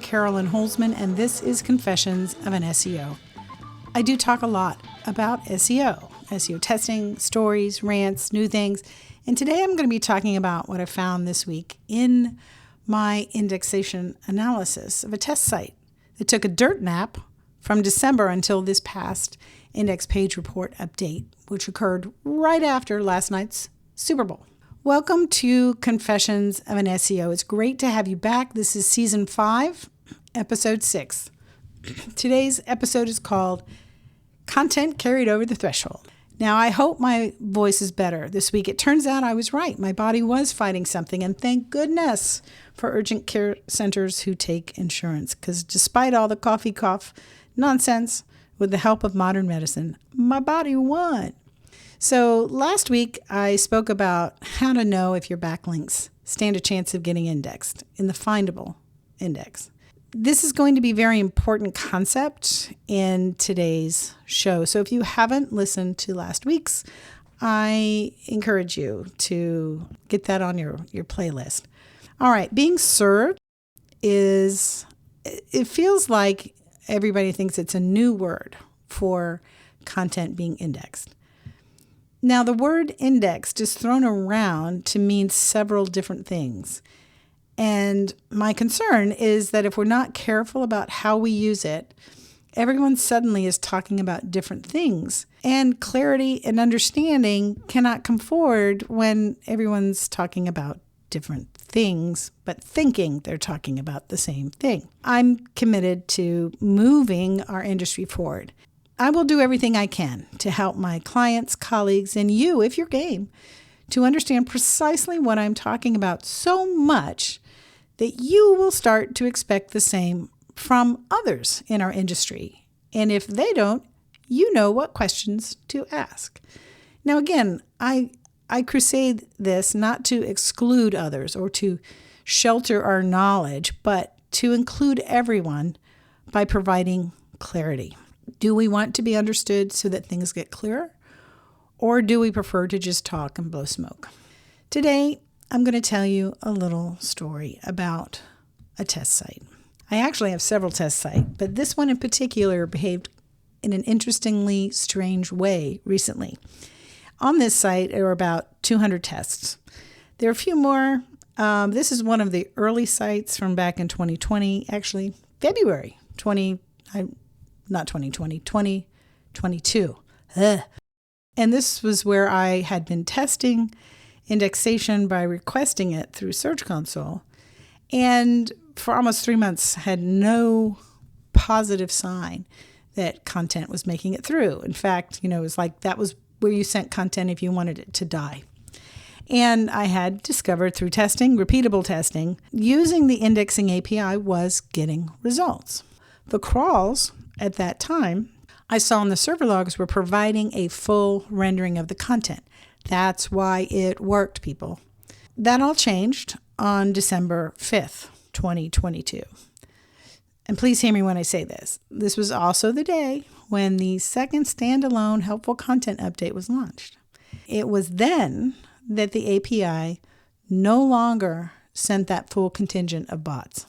Carolyn Holzman, and this is Confessions of an SEO. I do talk a lot about SEO testing, stories, rants, new things, and today I'm going to be talking about what I found this week in my indexation analysis of a test site that took a dirt nap from December until this past index page report update, which occurred right after last night's Super Bowl. Welcome to Confessions of an SEO. It's great to have you back. This is Season 5, Episode 6. Today's episode is called Content Carried Over the Threshold. Now, I hope my voice is better this week. It turns out I was right. My body was fighting something, and thank goodness for urgent care centers who take insurance, because despite all the cough nonsense, with the help of modern medicine, my body won. So last week, I spoke about how to know if your backlinks stand a chance of getting indexed in the findable index. This is going to be a very important concept in today's show. So if you haven't listened to last week's, I encourage you to get that on your playlist. All right, being served it feels like everybody thinks it's a new word for content being indexed. Now, the word indexed is thrown around to mean several different things. And my concern is that if we're not careful about how we use it, everyone suddenly is talking about different things. And clarity and understanding cannot come forward when everyone's talking about different things, but thinking they're talking about the same thing. I'm committed to moving our industry forward. I will do everything I can to help my clients, colleagues, and you, if you're game, to understand precisely what I'm talking about so much that you will start to expect the same from others in our industry. And if they don't, you know what questions to ask. Now, again, I crusade this not to exclude others or to shelter our knowledge, but to include everyone by providing clarity. Do we want to be understood so that things get clearer? Or do we prefer to just talk and blow smoke? Today, I'm going to tell you a little story about a test site. I actually have several test sites, but this one in particular behaved in an interestingly strange way recently. On this site, there are about 200 tests. There are a few more. This is one of the early sites from back in 2020, actually February 2022. Ugh. And this was where I had been testing indexation by requesting it through Search Console. And for almost 3 months had no positive sign that content was making it through. In fact, it was like that was where you sent content if you wanted it to die. And I had discovered through testing, repeatable testing, using the indexing API was getting results. The crawls at that time, I saw in the server logs were providing a full rendering of the content. That's why it worked, people. That all changed on December 5th, 2022. And please hear me when I say this. This was also the day when the second standalone helpful content update was launched. It was then that the API no longer sent that full contingent of bots.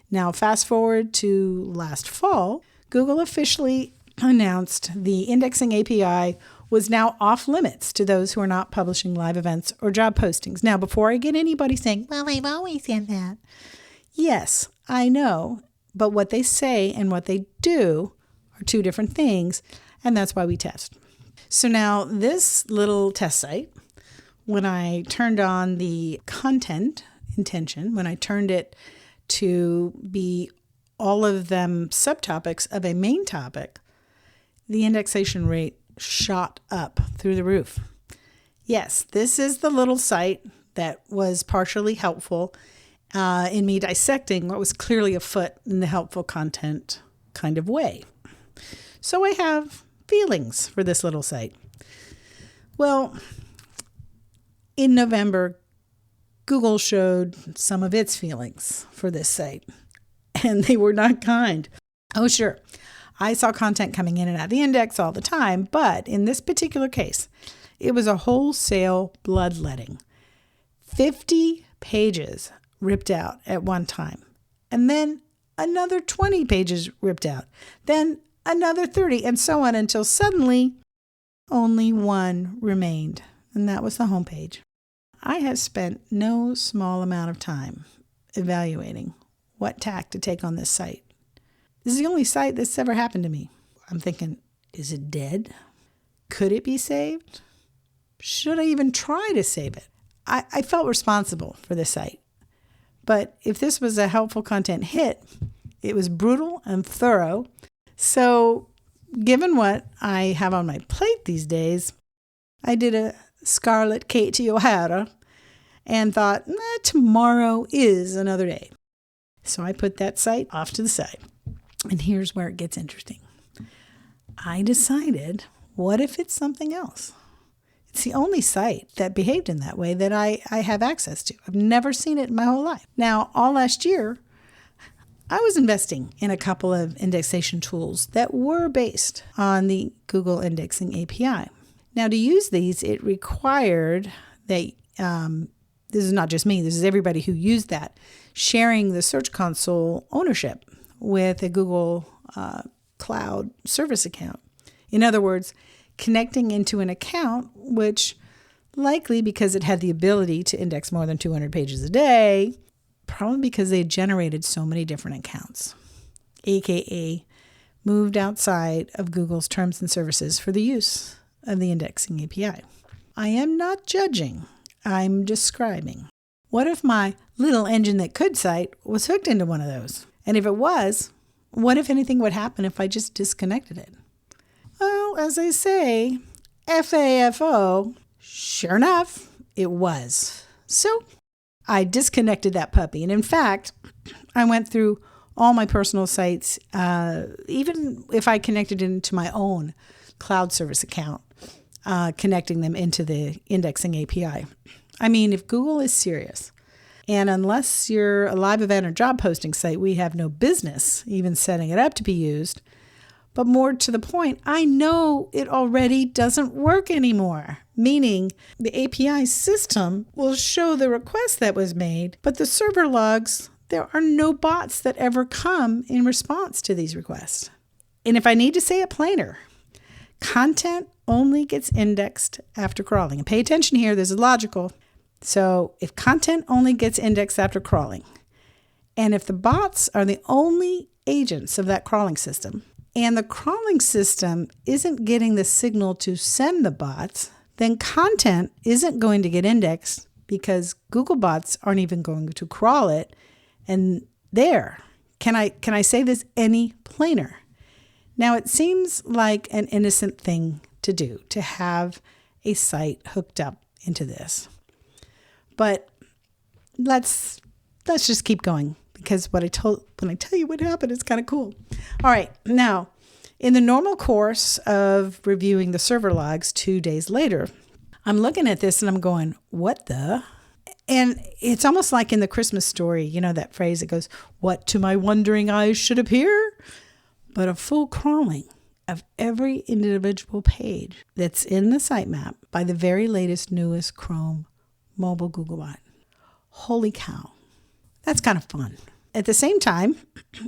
Now, fast forward to last fall, Google officially announced the indexing API was now off limits to those who are not publishing live events or job postings. Now, before I get anybody saying, well, I've always said that. Yes, I know, but what they say and what they do are two different things, and that's why we test. So now this little test site, when I turned on the content intention, when I turned it to be all of them subtopics of a main topic, the indexation rate shot up through the roof. Yes, this is the little site that was partially helpful in me dissecting what was clearly afoot in the helpful content kind of way. So I have feelings for this little site. Well, in November, Google showed some of its feelings for this site, and they were not kind. Oh, sure. I saw content coming in and out of the index all the time, but in this particular case, it was a wholesale bloodletting. 50 pages ripped out at one time. And then another 20 pages ripped out, then another 30, and so on until suddenly only one remained, and that was the homepage. I have spent no small amount of time evaluating what tack to take on this site. This is the only site that's ever happened to me. I'm thinking, is it dead? Could it be saved? Should I even try to save it? I felt responsible for this site. But if this was a helpful content hit, it was brutal and thorough. So given what I have on my plate these days, I did a Scarlet Katie O'Hara and thought, tomorrow is another day. So I put that site off to the side. And here's where it gets interesting. I decided, what if it's something else? It's the only site that behaved in that way that I have access to. I've never seen it in my whole life. Now, all last year, I was investing in a couple of indexation tools that were based on the Google Indexing API. Now, to use these, it required that, this is not just me, this is everybody who used that, sharing the Search Console ownership with a Google Cloud service account. In other words, connecting into an account, which likely because it had the ability to index more than 200 pages a day, probably because they generated so many different accounts, aka moved outside of Google's terms and services for the use of the Indexing API. I am not judging, I'm describing. What if my little engine that could site was hooked into one of those? And if it was, what if anything would happen if I just disconnected it? Well, as I say, FAFO, sure enough, it was. So I disconnected that puppy. And in fact, I went through all my personal sites, even if I connected it into my own cloud service account, connecting them into the Indexing API. I mean, if Google is serious, and unless you're a live event or job posting site, we have no business even setting it up to be used. But more to the point, I know it already doesn't work anymore, meaning the API system will show the request that was made, but the server logs, there are no bots that ever come in response to these requests. And if I need to say it plainer, content only gets indexed after crawling. And pay attention here, this is logical. So if content only gets indexed after crawling, and if the bots are the only agents of that crawling system, and the crawling system isn't getting the signal to send the bots, then content isn't going to get indexed because Google bots aren't even going to crawl it. And there, can I say this any plainer? Now, it seems like an innocent thing to do, to have a site hooked up into this. But let's just keep going, because when I tell you what happened, it's kind of cool. All right, now, in the normal course of reviewing the server logs 2 days later, I'm looking at this and I'm going, what the? And it's almost like in the Christmas Story, you know, that phrase that goes, what to my wondering eyes should appear? But a full crawling of every individual page that's in the sitemap by the very latest, newest Chrome mobile Googlebot. Holy cow. That's kind of fun. At the same time,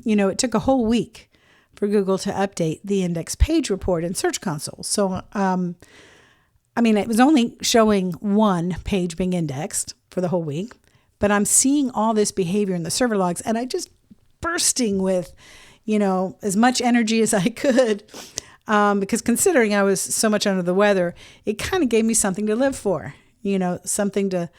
you know, it took a whole week for Google to update the index page report in Search Console. So, it was only showing one page being indexed for the whole week, but I'm seeing all this behavior in the server logs, and I just bursting with, as much energy as I could, because considering I was so much under the weather, it kind of gave me something to live for, something to,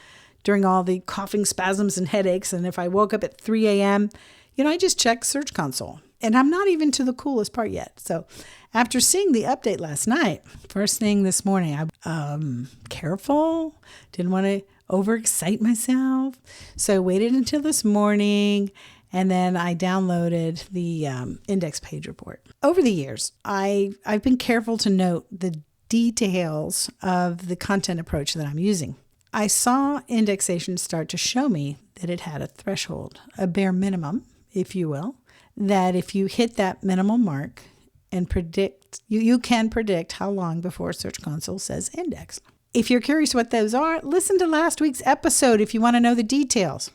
during all the coughing spasms and headaches. And if I woke up at 3 a.m., I just checked Search Console. And I'm not even to the coolest part yet. So after seeing the update last night, first thing this morning, I careful, didn't want to overexcite myself. So I waited until this morning, and then I downloaded the index page report. Over the years, I've been careful to note the details of the content approach that I'm using. I saw indexation start to show me that it had a threshold, a bare minimum, if you will, that if you hit that minimal mark and predict, you can predict how long before Search Console says index. If you're curious what those are, listen to last week's episode if you want to know the details.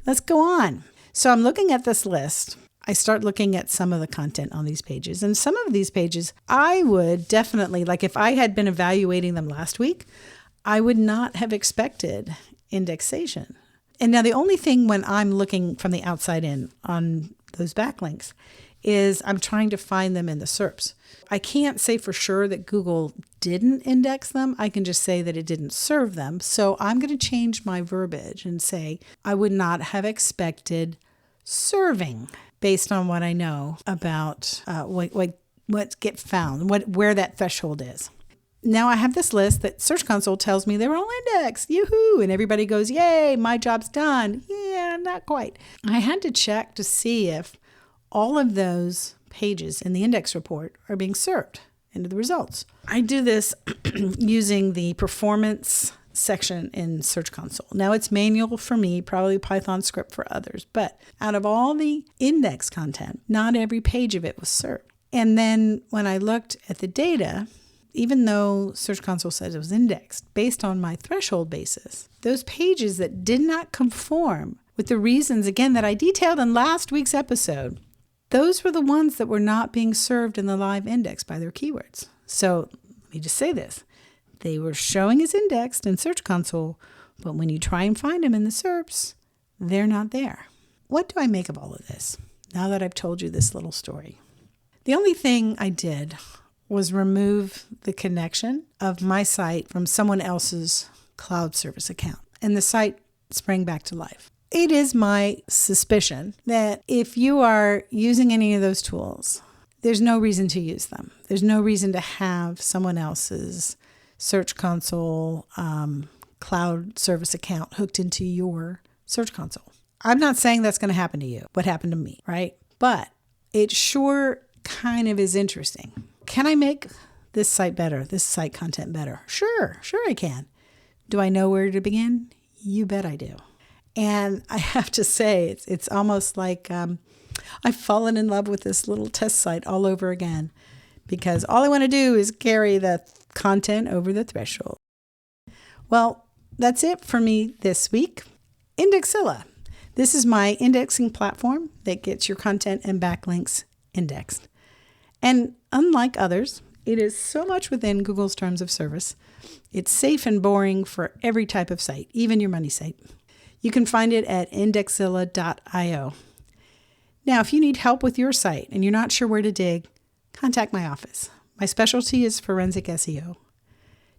Let's go on. So I'm looking at this list I start looking at some of the content on these pages. And some of these pages, I would definitely, like if I had been evaluating them last week, I would not have expected indexation. And now the only thing when I'm looking from the outside in on those backlinks is I'm trying to find them in the SERPs. I can't say for sure that Google didn't index them. I can just say that it didn't serve them. So I'm going to change my verbiage and say I would not have expected serving based on what I know about what get found, where that threshold is. Now I have this list that Search Console tells me they were all indexed. Yoo-hoo! And everybody goes, yay, my job's done. Yeah, not quite. I had to check to see if all of those pages in the index report are being served into the results. I do this using the performance section in Search Console. Now it's manual for me, probably Python script for others, but out of all the index content, not every page of it was served. And then when I looked at the data, even though Search Console says it was indexed, based on my threshold basis, those pages that did not conform with the reasons, again, that I detailed in last week's episode, those were the ones that were not being served in the live index by their keywords. So let me just say this. They were showing as indexed in Search Console, but when you try and find them in the SERPs, they're not there. What do I make of all of this now that I've told you this little story? The only thing I did was remove the connection of my site from someone else's cloud service account, and the site sprang back to life. It is my suspicion that if you are using any of those tools, there's no reason to use them. There's no reason to have someone else's Search Console cloud service account hooked into your Search Console. I'm not saying that's going to happen to you, what happened to me, right? But it sure kind of is interesting. Can I make this site better, this site content better? Sure I can. Do I know where to begin? You bet I do. And I have to say, it's almost like I've fallen in love with this little test site all over again, because all I want to do is carry the content over the threshold. Well, that's it for me this week. Indexilla. This is my indexing platform that gets your content and backlinks indexed. And unlike others, it is so much within Google's terms of service. It's safe and boring for every type of site, even your money site. You can find it at indexilla.io. Now, if you need help with your site and you're not sure where to dig, contact my office. My specialty is forensic SEO.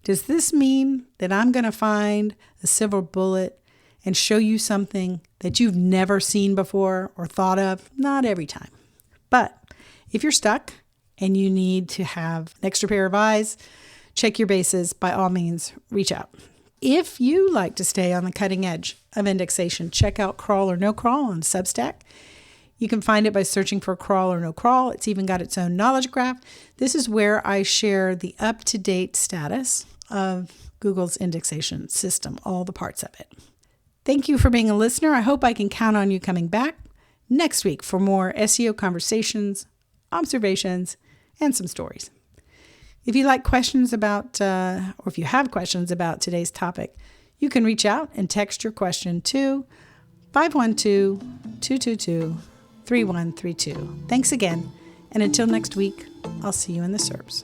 Does this mean that I'm going to find a silver bullet and show you something that you've never seen before or thought of? Not every time. But if you're stuck and you need to have an extra pair of eyes, check your bases, by all means, reach out. If you like to stay on the cutting edge of indexation, check out Crawl or No Crawl on Substack. You can find it by searching for Crawl or No Crawl. It's even got its own knowledge graph. This is where I share the up-to-date status of Google's indexation system, all the parts of it. Thank you for being a listener. I hope I can count on you coming back next week for more SEO conversations, observations, and some stories. If you like questions about, or if you have questions about today's topic, you can reach out and text your question to 512-222-3132. Thanks again, and until next week, I'll see you in the SERPs.